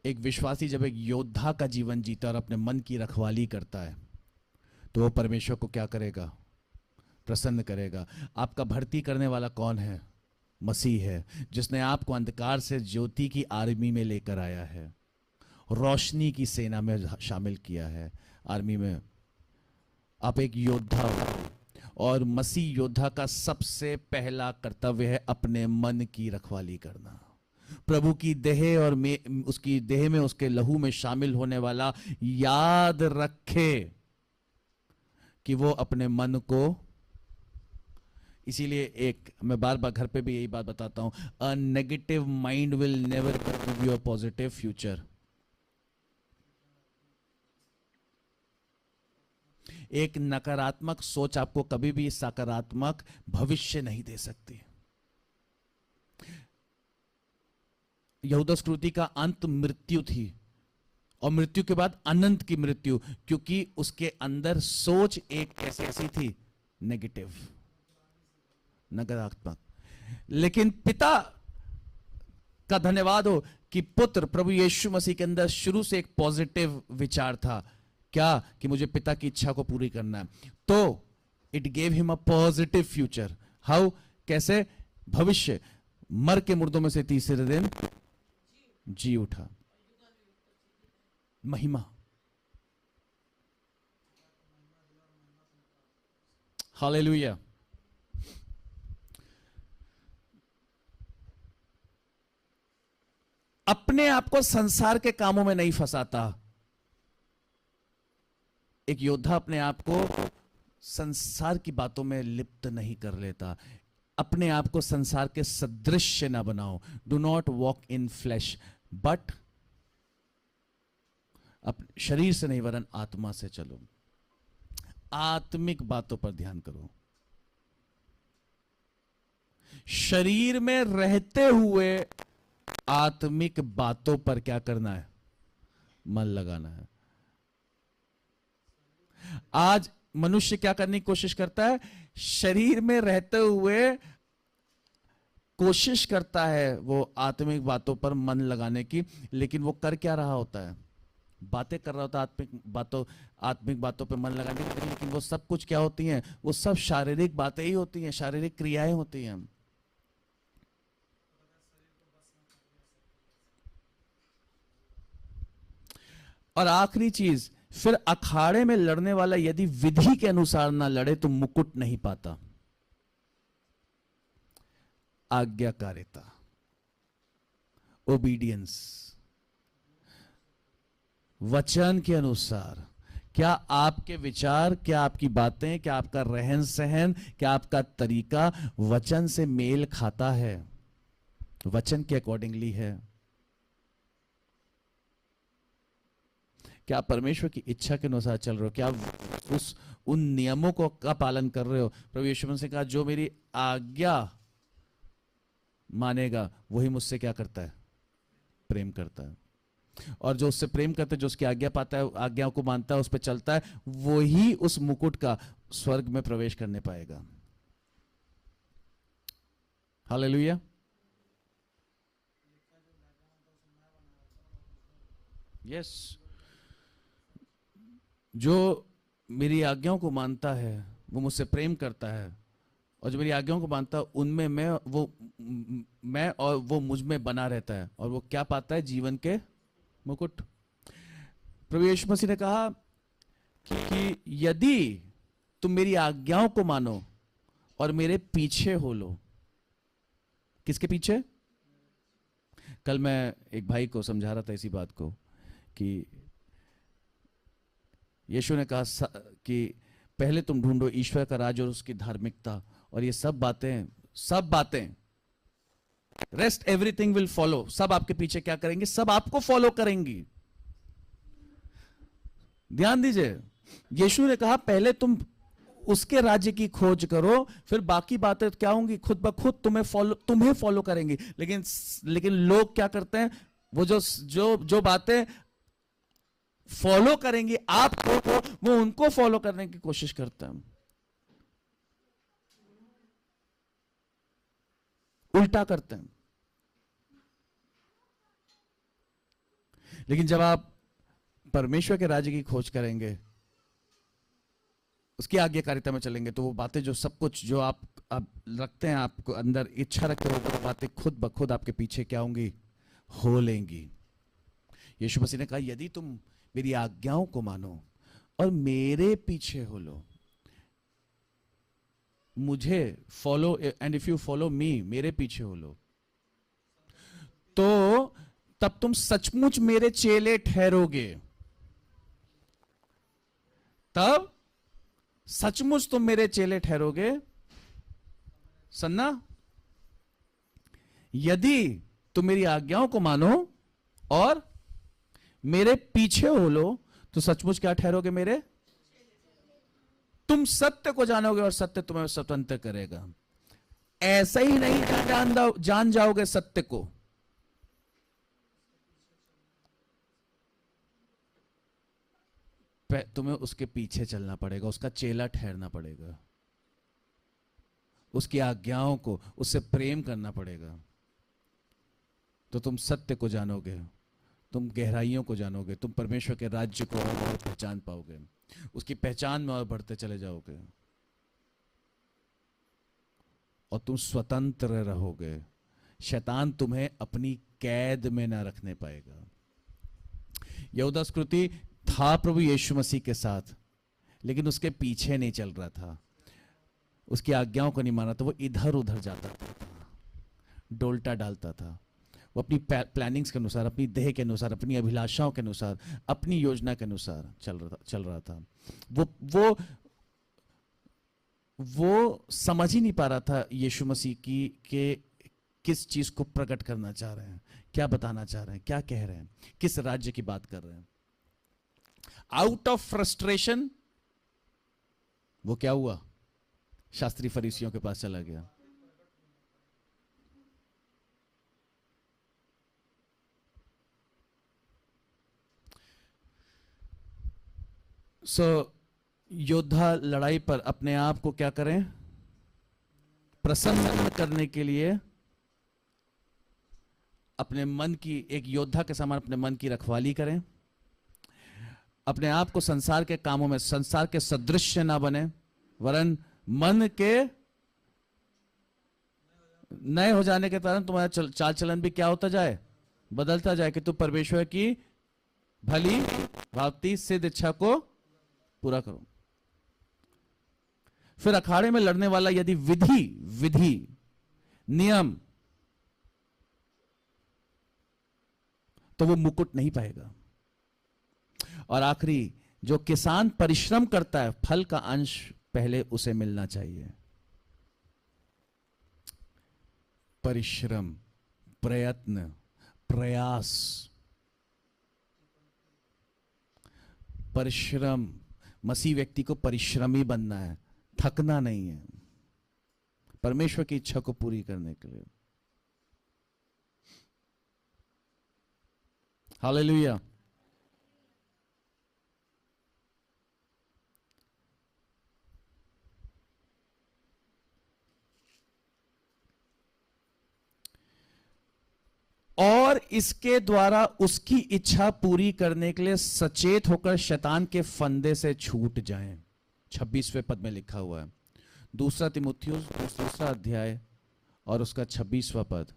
एक विश्वासी जब एक योद्धा का जीवन जीता और अपने मन की रखवाली करता है तो वो परमेश्वर को क्या करेगा? प्रसन्न करेगा। आपका भर्ती करने वाला कौन है? मसीह है, जिसने आपको अंधकार से ज्योति की आर्मी में लेकर आया है, रोशनी की सेना में शामिल किया है, आर्मी में। आप एक योद्धा हो और मसीह योद्धा का सबसे पहला कर्तव्य है अपने मन की रखवाली करना। प्रभु की देह और उसकी देह में उसके लहू में शामिल होने वाला याद रखे कि वो अपने मन को, इसीलिए एक मैं बार बार घर पे भी यही बात बताता हूं, a negative mind will never give you a positive future. एक नकारात्मक सोच आपको कभी भी सकारात्मक भविष्य नहीं दे सकती। यहूदा स्क्रूति का अंत मृत्यु थी और मृत्यु के बाद अनंत की मृत्यु, क्योंकि उसके अंदर सोच एक ऐसी थी, नेगेटिव, नकारात्मक। लेकिन पिता का धन्यवाद हो कि पुत्र प्रभु यीशु मसीह के अंदर शुरू से एक पॉजिटिव विचार था, क्या? कि मुझे पिता की इच्छा को पूरी करना है। तो it gave him a positive future. How? कैसे? भविष्य। मर के मुर्दों में से तीसरे दिन जी उठा। महिमा। हालेलुया। अपने आप को संसार के कामों में नहीं फंसाता। एक योद्धा अपने आप को संसार की बातों में लिप्त नहीं कर लेता। अपने आप को संसार के सदृश्य ना बनाओ। Do not walk in flash, but शरीर से नहीं वरन आत्मा से चलो। आत्मिक बातों पर ध्यान करो। शरीर में रहते हुए आत्मिक बातों पर क्या करना है? मन लगाना है। आज मनुष्य क्या करने की कोशिश करता है? शरीर में रहते हुए कोशिश करता है वो आत्मिक बातों पर मन लगाने की, लेकिन वो कर क्या रहा होता है? बातें कर रहा होता है आत्मिक बातों पर मन लगाने की, लेकिन वो सब कुछ क्या होती हैं? वो सब शारीरिक बातें ही होती हैं, शारीरिक क्रियाएं होती हैं। और आखिरी चीज, फिर अखाड़े में लड़ने वाला यदि विधि के अनुसार ना लड़े तो मुकुट नहीं पाता। आज्ञाकारिता, ओबीडियंस, वचन के अनुसार। क्या आपके विचार, क्या आपकी बातें, क्या आपका रहन सहन, क्या आपका तरीका वचन से मेल खाता है? वचन के अकॉर्डिंगली है? क्या आप परमेश्वर की इच्छा के अनुसार चल रहे हो? क्या आप उन नियमों का पालन कर रहे हो? प्रभु यीशु मसीह ने कहा, जो मेरी आज्ञा मानेगा वही मुझसे क्या करता है? प्रेम करता है। और जो उससे प्रेम करता है, जो उसकी आज्ञा पाता है, आज्ञाओं को मानता है, उस पर चलता है, वही उस मुकुट का स्वर्ग में प्रवेश करने पाएगा। हालेलुया। यस। जो मेरी आज्ञाओं को मानता है वो मुझसे प्रेम करता है, और जो मेरी आज्ञाओं को मानता है उनमें मैं और वो मुझ में बना रहता है, और वो क्या पाता है? जीवन के मुकुट। प्रभु यीशु मसीह ने कहा कि यदि तुम मेरी आज्ञाओं को मानो और मेरे पीछे हो लो। किसके पीछे? कल मैं एक भाई को समझा रहा था इसी बात को कि यीशु ने कहा कि पहले तुम ढूंढो ईश्वर का राज और उसकी धार्मिकता, और ये सब बातें रेस्ट एवरीथिंग विल फॉलो। सब आपके पीछे क्या करेंगे? सब आपको फॉलो करेंगी। ध्यान दीजिए, यीशु ने कहा पहले तुम उसके राज्य की खोज करो, फिर बाकी बातें क्या होंगी? खुद ब खुद तुम्हें फॉलो करेंगी। लेकिन लोग क्या करते हैं? वो जो बातें फॉलो करेंगे आपको, वो उनको फॉलो करने की कोशिश करते हैं। उल्टा करते हैं। लेकिन जब आप परमेश्वर के राज्य की खोज करेंगे, उसकी आज्ञाकारिता में चलेंगे, तो वो बातें जो सब कुछ जो आप रखते हैं, आपको अंदर इच्छा रखते हो, वो बातें खुद ब खुद आपके पीछे क्या होंगी, हो लेंगी। यीशु मसीह ने कहा यदि तुम मेरी आज्ञाओं को मानो और मेरे पीछे हो लो, मुझे follow, and if you follow me, मेरे पीछे हो लो, तो तब तुम सचमुच मेरे चेले ठहरोगे। तब सचमुच तुम मेरे चेले ठहरोगे। सुनना, यदि तुम मेरी आज्ञाओं को मानो और मेरे पीछे हो लो, तो सचमुच क्या ठहरोगे, मेरे। तुम सत्य को जानोगे और सत्य तुम्हें स्वतंत्र करेगा। ऐसा ही नहीं जान जाओगे सत्य को, तुम्हें उसके पीछे चलना पड़ेगा, उसका चेला ठहरना पड़ेगा, उसकी आज्ञाओं को, उससे प्रेम करना पड़ेगा। तो तुम सत्य को जानोगे, तुम गहराइयों को जानोगे, तुम परमेश्वर के राज्य को और पहचान पाओगे, उसकी पहचान में और बढ़ते चले जाओगे, और तुम स्वतंत्र रहोगे। शैतान तुम्हें अपनी कैद में ना रखने पाएगा। यहूदा इस्करियोती था प्रभु यीशु मसीह के साथ, लेकिन उसके पीछे नहीं चल रहा था, उसकी आज्ञाओं को नहीं माना, तो वो इधर उधर जाता था, डोलटा डालता था। वो अपनी प्लानिंग्स के अनुसार, अपनी देह के अनुसार, अपनी अभिलाषाओं के अनुसार, अपनी योजना के अनुसार चल रहा था। वो समझ ही नहीं पा रहा था यीशु मसीह की के किस चीज को प्रकट करना चाह रहे हैं, क्या बताना चाह रहे हैं, क्या कह रहे हैं, किस राज्य की बात कर रहे हैं। आउट ऑफ फ्रस्ट्रेशन वो क्या हुआ, शास्त्री फरीसियों के पास चला गया। योद्धा लड़ाई पर अपने आप को क्या करें, प्रसन्न करने के लिए अपने मन की, एक योद्धा के समान अपने मन की रखवाली करें। अपने आप को संसार के कामों में, संसार के सदृश्य ना बने, वरन मन के नए हो जाने के कारण तुम्हारा चाल चलन भी क्या होता जाए, बदलता जाए, कि तू परमेश्वर की भली भांति सिद्ध इच्छा को पूरा करो। फिर अखाड़े में लड़ने वाला यदि विधि नियम, तो वो मुकुट नहीं पाएगा। और आखिरी, जो किसान परिश्रम करता है, फल का अंश पहले उसे मिलना चाहिए। परिश्रम, प्रयत्न, प्रयास, परिश्रम। मसीह व्यक्ति को परिश्रमी बनना है, थकना नहीं है, परमेश्वर की इच्छा को पूरी करने के लिए। हालेलुया। और इसके द्वारा उसकी इच्छा पूरी करने के लिए सचेत होकर शैतान के फंदे से छूट जाएं। 26वें पद में लिखा हुआ है, दूसरा तीमुथियुस दूसरा अध्याय और उसका 26वां पद।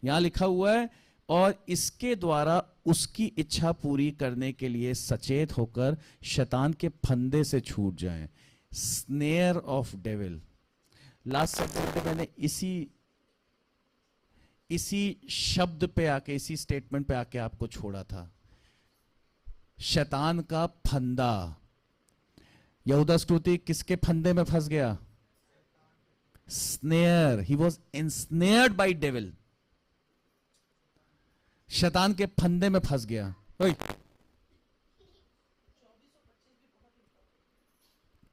यहां लिखा हुआ है, और इसके द्वारा उसकी इच्छा पूरी करने के लिए सचेत होकर शैतान के फंदे से छूट जाएं। Snare of devil. Last subject में मैंने इसी शब्द पे आके, इसी स्टेटमेंट पे आके आपको छोड़ा था। शैतान का फंदा। यहूदा इस्करियोती किसके फंदे में फंस गया? Snare. He was ensnared by devil. शैतान के फंदे में फंस गया।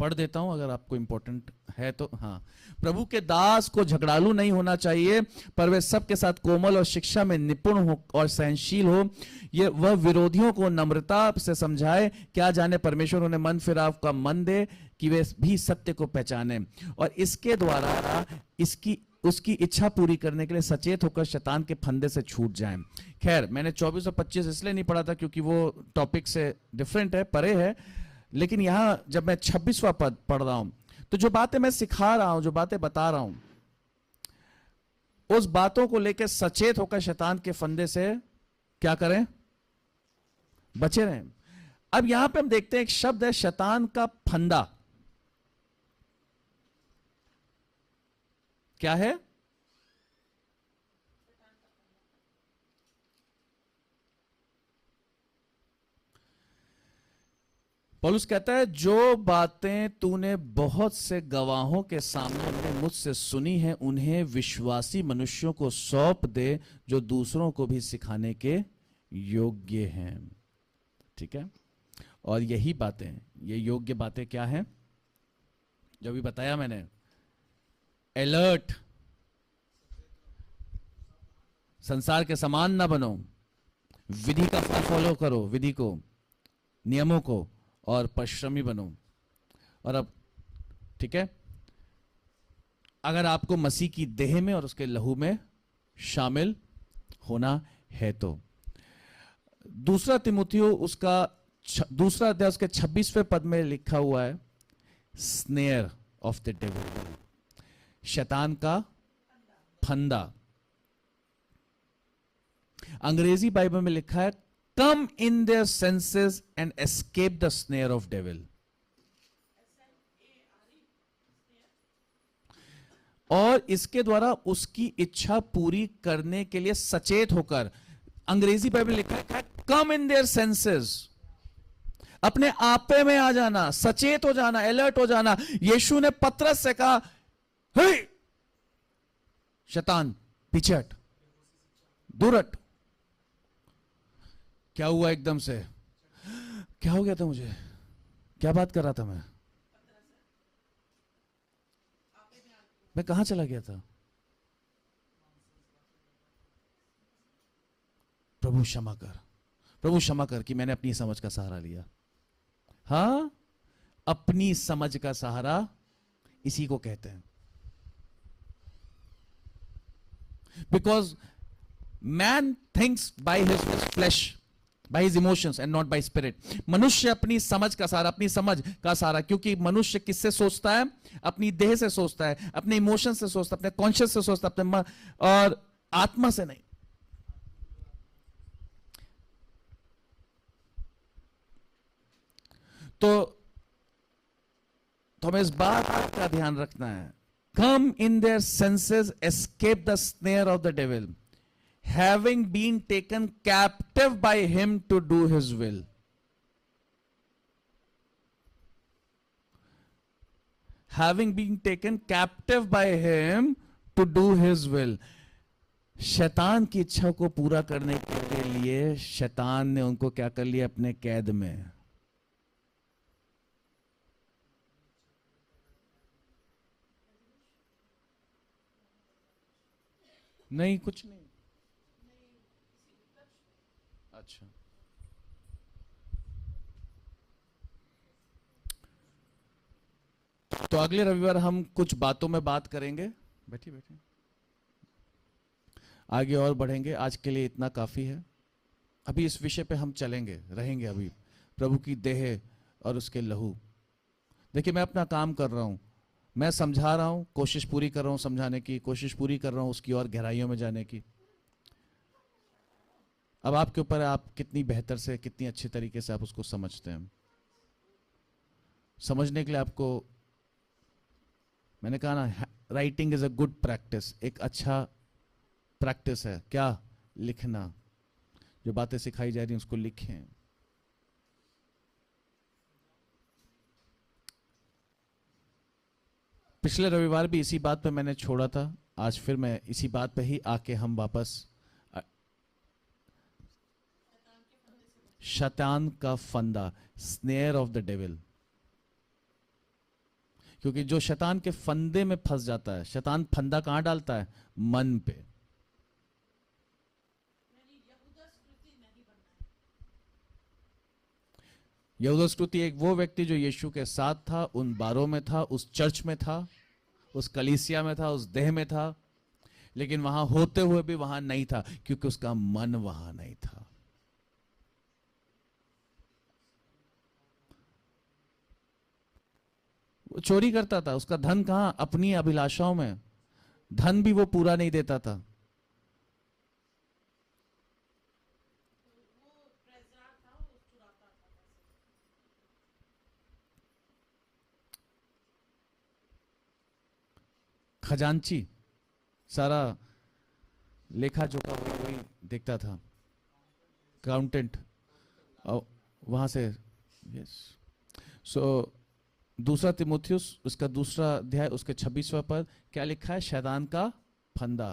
पढ़ देता हूं अगर आपको इंपॉर्टेंट है तो। हाँ, प्रभु के दास को झगड़ालू नहीं होना चाहिए, पर वे सबके साथ कोमल और शिक्षा में निपुण हो और सहनशील हो। ये वह विरोधियों को नम्रता से समझाए, क्या जाने परमेश्वर उन्हें मन फिराव का मन दे कि वे भी सत्य को पहचाने और इसके द्वारा उसकी इच्छा पूरी करने के लिए सचेत होकर शैतान के फंदे से छूट जाएं। खैर, मैंने 24 और 25 इसलिए नहीं पढ़ा था क्योंकि वो टॉपिक से डिफरेंट है, परे है, लेकिन यहां जब मैं 26वां पद पढ़ रहा हूं तो जो बातें मैं सिखा रहा हूं, जो बातें बता रहा हूं, उस बातों को लेकर सचेत होकर शैतान के फंदे से क्या करें, बचे रहें। अब यहां पे हम देखते हैं एक शब्द है शैतान का फंदा। क्या है? पौलुस कहता है जो बातें तूने बहुत से गवाहों के सामने मुझसे सुनी हैं उन्हें विश्वासी मनुष्यों को सौंप दे जो दूसरों को भी सिखाने के योग्य हैं। ठीक है, और यही बातें, ये योग्य बातें क्या हैं जो भी बताया मैंने। अलर्ट, संसार के समान ना बनो, विधि का फॉलो करो, विधि को, नियमों को, और परिश्रमी बनो। और अब ठीक है, अगर आपको मसीह की देह में और उसके लहू में शामिल होना है तो। दूसरा तिमुथियो उसका दूसरा अध्याय उसके 26वें पद में लिखा हुआ है स्नेयर ऑफ द डेविल, शैतान का फंदा। अंग्रेजी बाइबल में लिखा है come in their senses and escape the snare of devil। और इसके द्वारा उसकी इच्छा पूरी करने के लिए सचेत होकर, अंग्रेजी बाइबल लिखा है come in their senses, अपने आपे में आ जाना, सचेत हो जाना, अलर्ट हो जाना। यीशु ने पतरस से कहा, हे शैतान पीछे हट, दूर हट। क्या हुआ एकदम से? क्या हो गया था मुझे? क्या बात कर रहा था मैं कहां चला गया था? प्रभु क्षमा कर, प्रभु क्षमा कर कि मैंने अपनी समझ का सहारा लिया। हाँ, अपनी समझ का सहारा इसी को कहते हैं। Because man thinks by his flash, by his emotions and not by spirit। मनुष्य अपनी समझ का सहारा, अपनी समझ का सहारा, क्योंकि मनुष्य किससे सोचता है? अपनी देह से सोचता है, अपने इमोशन से सोचता है, अपने कॉन्शियस से सोचता है, अपने मन और आत्मा से नहीं। तो हमें इस बात का ध्यान रखना है, come in their senses, escape the snare of the devil, having been taken captive by him to do his will। having been taken captive by him to do his will। शैतान की इच्छा को पूरा करने के लिए शैतान ने उनको क्या कर लिया? अपने कैद में। नहीं, कुछ नहीं। अच्छा, तो अगले रविवार हम कुछ बातों में बात करेंगे। बैठिए बैठिए, आगे और बढ़ेंगे। आज के लिए इतना काफी है। अभी इस विषय पे हम चलेंगे, रहेंगे अभी, प्रभु की देह और उसके लहू। देखिए, मैं अपना काम कर रहा हूं, मैं समझा रहा हूं, कोशिश पूरी कर रहा हूं, समझाने की कोशिश पूरी कर रहा हूं, उसकी और गहराइयों में जाने की। अब आपके ऊपर है, आप कितनी बेहतर से, कितनी अच्छी तरीके से आप उसको समझते हैं। समझने के लिए आपको, मैंने कहा ना, writing is a good practice, एक अच्छा प्रैक्टिस है। क्या? लिखना। जो बातें सिखाई जा रही हैं उसको लिखें। पिछले रविवार भी इसी बात पे मैंने छोड़ा था, आज फिर मैं इसी बात पे ही आके हम वापस, शैतान का फंदा, स्नेयर ऑफ द डेविल। क्योंकि जो शैतान के फंदे में फंस जाता है, शैतान फंदा कहां डालता है? मन पे। यहूदा स्कृति एक वो व्यक्ति जो यीशु के साथ था, उन बारों में था, उस चर्च में था, उस कलीसिया में था, उस देह में था, लेकिन वहां होते हुए भी वहां नहीं था, क्योंकि उसका मन वहां नहीं था। वो चोरी करता था, उसका धन कहां? अपनी अभिलाषाओं में। धन भी वो पूरा नहीं देता था। खजांची सारा लेखा जोखा वही देखता था, अकाउंटेंट, और वहां से यस। सो दूसरा तिमोथियुस उसका दूसरा अध्याय उसके 26वां पद क्या लिखा है? शैतान का फंदा।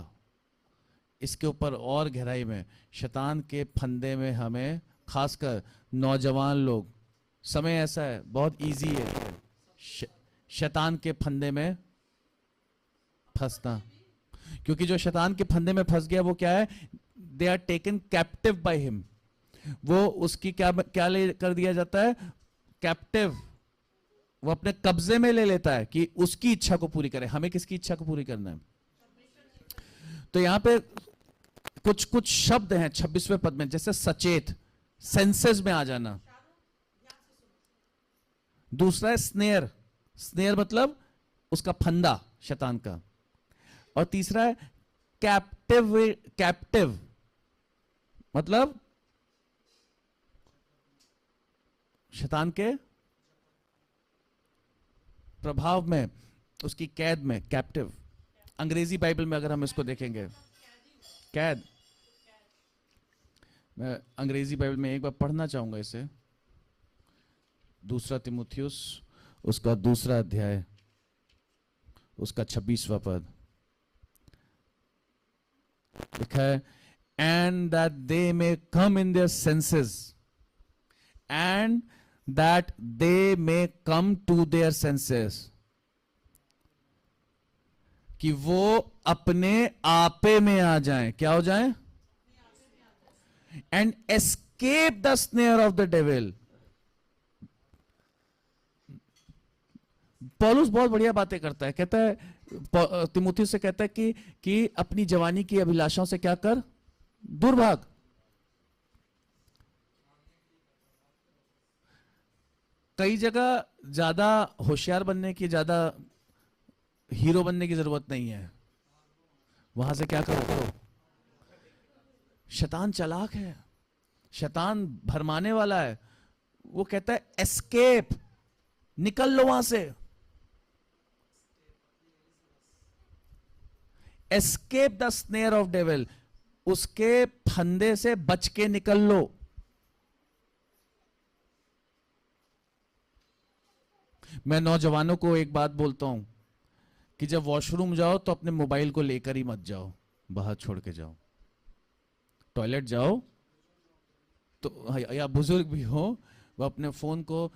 इसके ऊपर और गहराई में, शैतान के फंदे में हमें, खासकर नौजवान लोग, समय ऐसा है बहुत इजी है शैतान के फंदे में फंसना। क्योंकि जो शैतान के फंदे में फंस गया वो क्या है? They are taken captive by him. वो उसकी क्या ले कर दिया जाता है? कैप्टिव। वो अपने कब्जे में ले लेता है कि उसकी इच्छा को पूरी करे। हमें किसकी इच्छा को पूरी करना है? तो यहां पे कुछ कुछ शब्द हैं 26वें पद में, जैसे सचेत, सेंसेस में आ जाना। दूसरा है स्नेयर, स्नेयर मतलब उसका फंदा शैतान का। और तीसरा है कैप्टिव, कैप्टिव मतलब शैतान के प्रभाव में, उसकी कैद में, कैप्टिव। अंग्रेजी बाइबल में अगर हम इसको देखेंगे, कैद। मैं अंग्रेजी बाइबल में एक बार पढ़ना चाहूंगा इसे। दूसरा तिमुथियुस उसका दूसरा अध्याय उसका 26वां पद लिखा है, and that they may come in their senses, and that they may come to their senses, कि वो अपने आपे में आ जाएं। क्या हो जाएं? And escape the snare of the devil. पौलुस बहुत बढ़िया बातें करता है, कहता है तिमुथियुस से कहता है कि अपनी जवानी की अभिलाषाओं से क्या कर? दूर भाग। कई जगह ज्यादा होशियार बनने की, ज्यादा हीरो बनने की जरूरत नहीं है। वहां से क्या करो? शैतान चालाक है, शैतान भरमाने वाला है। वो कहता है एस्केप, निकल लो वहां से। Escape the snare of devil, उसके फंदे से बच के निकल लो। मैं नौजवानों को एक बात बोलता हूं कि जब वॉशरूम जाओ तो अपने मोबाइल को लेकर ही मत जाओ, बाहर छोड़ के जाओ। टॉयलेट जाओ तो, या बुजुर्ग भी हो, वो अपने फोन को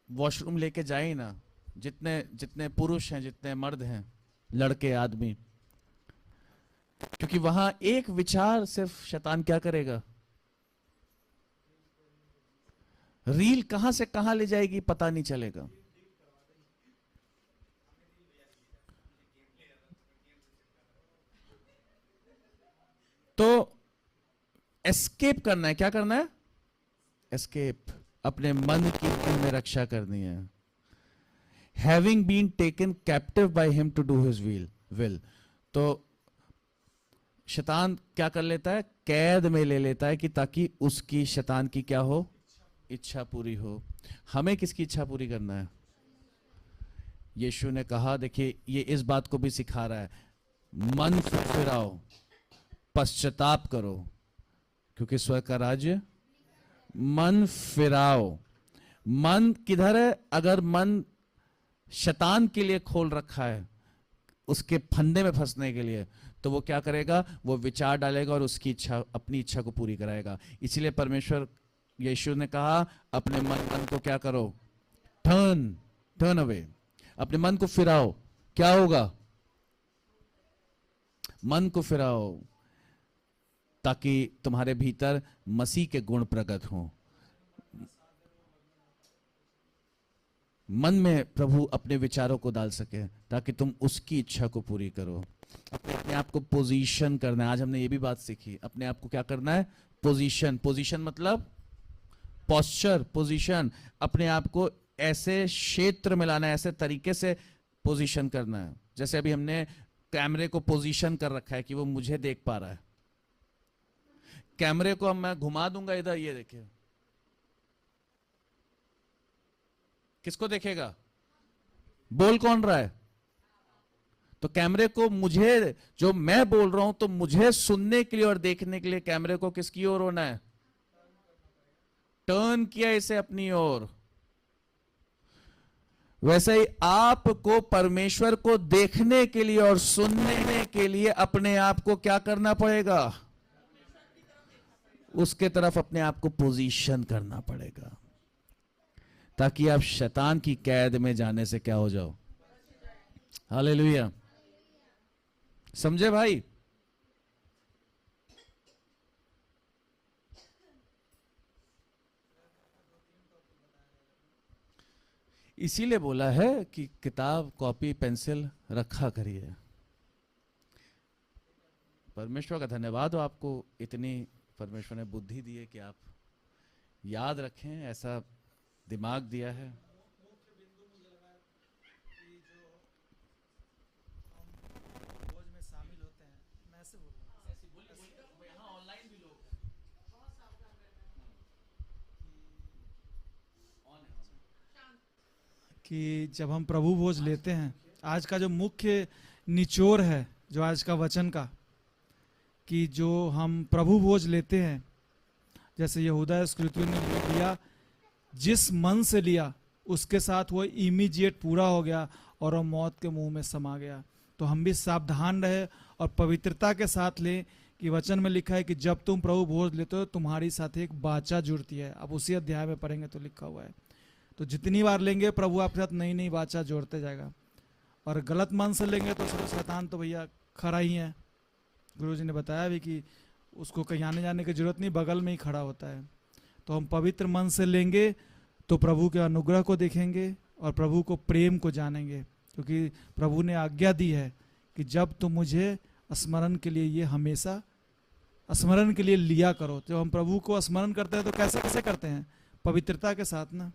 वॉशरूम लेके जाए ही ना। जितने जितने पुरुष हैं, जितने मर्द हैं, लड़के, आदमी, क्योंकि वहां एक विचार सिर्फ शैतान क्या करेगा? रील कहां से कहां ले जाएगी पता नहीं चलेगा। तो एस्केप करना है। क्या करना है? एस्केप, अपने मन की में रक्षा करनी है। Having been taken captive by him to do his will. तो शैतान क्या कर लेता है? कैद में ले लेता है कि ताकि उसकी, शैतान की क्या हो? इच्छा पूरी हो। हमें किसकी इच्छा पूरी करना है? यीशु ने कहा, देखिए ये इस बात को भी सिखा रहा है, मन फिराओ, पश्चाताप करो, क्योंकि स्वर्ग का राज्य। मन फिराओ। मन किधर है? अगर मन शैतान के लिए खोल रखा है, उसके फंदे में फंसने के लिए, तो वो क्या करेगा? वो विचार डालेगा और उसकी इच्छा, अपनी इच्छा को पूरी कराएगा। इसलिए परमेश्वर, यीशु ने कहा, अपने मन को क्या करो? Turn away. अपने मन को फिराओ, क्या होगा? मन को फिराओ ताकि तुम्हारे भीतर मसीह के गुण प्रकट हों। मन में प्रभु अपने विचारों को डाल सके ताकि तुम उसकी इच्छा को पूरी करो। अपने आप को पोजीशन करना है। आज हमने ये भी बात सीखी, अपने आप को क्या करना है? पोजीशन। पोजीशन मतलब पोस्चर, पोजीशन। अपने आप को ऐसे क्षेत्र में लाना है, ऐसे तरीके से पोजीशन करना है। जैसे अभी हमने कैमरे को पोजीशन कर रखा है कि वो मुझे देख पा रहा है। कैमरे को अब मैं घुमा दूंगा इधर, ये देखिए, किसको देखेगा? बोल कौन रहा है? तो कैमरे को मुझे, जो मैं बोल रहा हूं, तो मुझे सुनने के लिए और देखने के लिए कैमरे को किसकी ओर होना है? टर्न किया इसे अपनी ओर। वैसे ही आपको परमेश्वर को देखने के लिए और सुनने के लिए अपने आप को क्या करना पड़ेगा? उसके तरफ अपने आप को पोजीशन करना पड़ेगा ताकि आप शैतान की कैद में जाने से क्या हो जाओ? हालेलुया। समझे भाई? इसीलिए बोला है कि किताब, कॉपी, पेंसिल रखा करिए। परमेश्वर का धन्यवाद हो, आपको इतनी परमेश्वर ने बुद्धि दी है कि आप याद रखें, ऐसा दिमाग दिया है। मुख्य बिंदु मुझे लगा कि जो हम भोज में शामिल होते हैं, मैं ऐसे बोल रहा हूँ, यहाँ ऑनलाइन भी लोग कि जब हम प्रभु भोज लेते हैं, आज का जो मुख्य निचोड़ है, जो आज का वचन का, कि जो हम प्रभु भोज लेते हैं, जैसे यहूदा इस्करियोती ने लिया, जिस मन से लिया उसके साथ वो इमीडिएट पूरा हो गया और वो मौत के मुंह में समा गया। तो हम भी सावधान रहे और पवित्रता के साथ लें कि वचन में लिखा है कि जब तुम प्रभु भोज लेते हो तुम्हारी साथ एक वाचा जुड़ती है। अब उसी अध्याय में पढ़ेंगे तो लिखा हुआ है। तो जितनी बार लेंगे प्रभु आपके साथ नई नई वाचा जोड़ते जाएगा। और गलत मन से लेंगे तो शैतान तो भैया खड़ा ही है। गुरुजी ने बताया भी कि उसको कहीं आने जाने की जरूरत नहीं, बगल में ही खड़ा होता है। तो हम पवित्र मन से लेंगे तो प्रभु के अनुग्रह को देखेंगे और प्रभु को प्रेम को जानेंगे, क्योंकि प्रभु ने आज्ञा दी है कि जब तुम मुझे स्मरण के लिए, ये हमेशा स्मरण के लिए लिया करो। जब हम प्रभु को स्मरण करते हैं तो कैसे कैसे करते हैं? पवित्रता के साथ ना।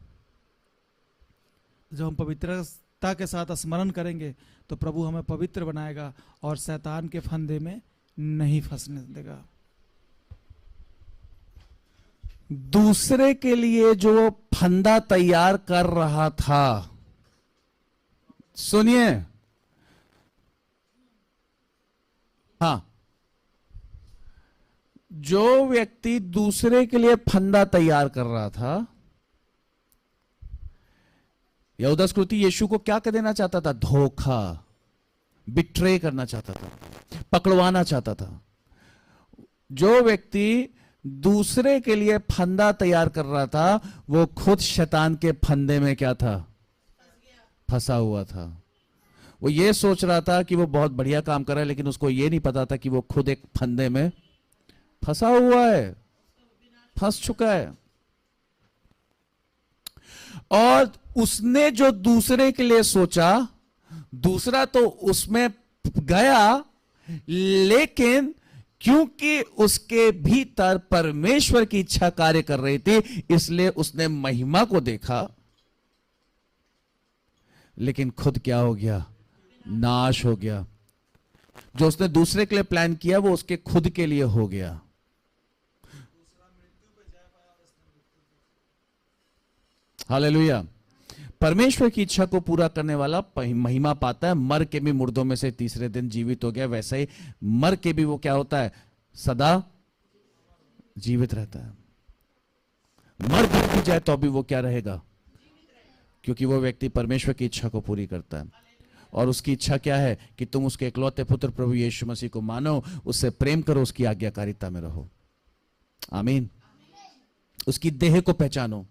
जब हम पवित्रता के साथ स्मरण करेंगे तो प्रभु हमें पवित्र बनाएगा और शैतान के फंदे में नहीं फंसने देगा। दूसरे के लिए जो फंदा तैयार कर रहा था, सुनिए, हाँ, जो व्यक्ति दूसरे के लिए फंदा तैयार कर रहा था, यहूदा इस्करियोती यीशु को क्या कर देना चाहता था? धोखा, बिट्रे करना चाहता था, पकड़वाना चाहता था। जो व्यक्ति दूसरे के लिए फंदा तैयार कर रहा था, वो खुद शैतान के फंदे में क्या था? फंसा हुआ था। वो ये सोच रहा था कि वो बहुत बढ़िया काम कर रहा है, लेकिन उसको ये नहीं पता था कि वो खुद एक फंदे में फंसा हुआ है, फंस चुका है। और उसने जो दूसरे के लिए सोचा, दूसरा तो उसमें गया, लेकिन क्योंकि उसके भीतर परमेश्वर की इच्छा कार्य कर रही थी, इसलिए उसने महिमा को देखा, लेकिन खुद क्या हो गया? नाश हो गया। जो उसने दूसरे के लिए प्लान किया वो उसके खुद के लिए हो गया। हालेलुया। परमेश्वर की इच्छा को पूरा करने वाला महिमा पाता है। मर के भी मुर्दों में से तीसरे दिन जीवित हो गया, वैसे ही मर के भी वो क्या होता है? सदा जीवित रहता है। मर भी जाए तो भी वो क्या रहेगा? क्योंकि वो व्यक्ति परमेश्वर की इच्छा को पूरी करता है। और उसकी इच्छा क्या है? कि तुम उसके इकलौते पुत्र प्रभु यीशु मसीह को मानो, उससे प्रेम करो, उसकी आज्ञाकारिता में रहो। आमीन। उसकी देह को पहचानो,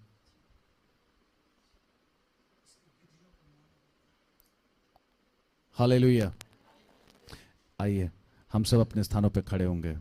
हालेलुया। आइए हम सब अपने स्थानों पे खड़े होंगे।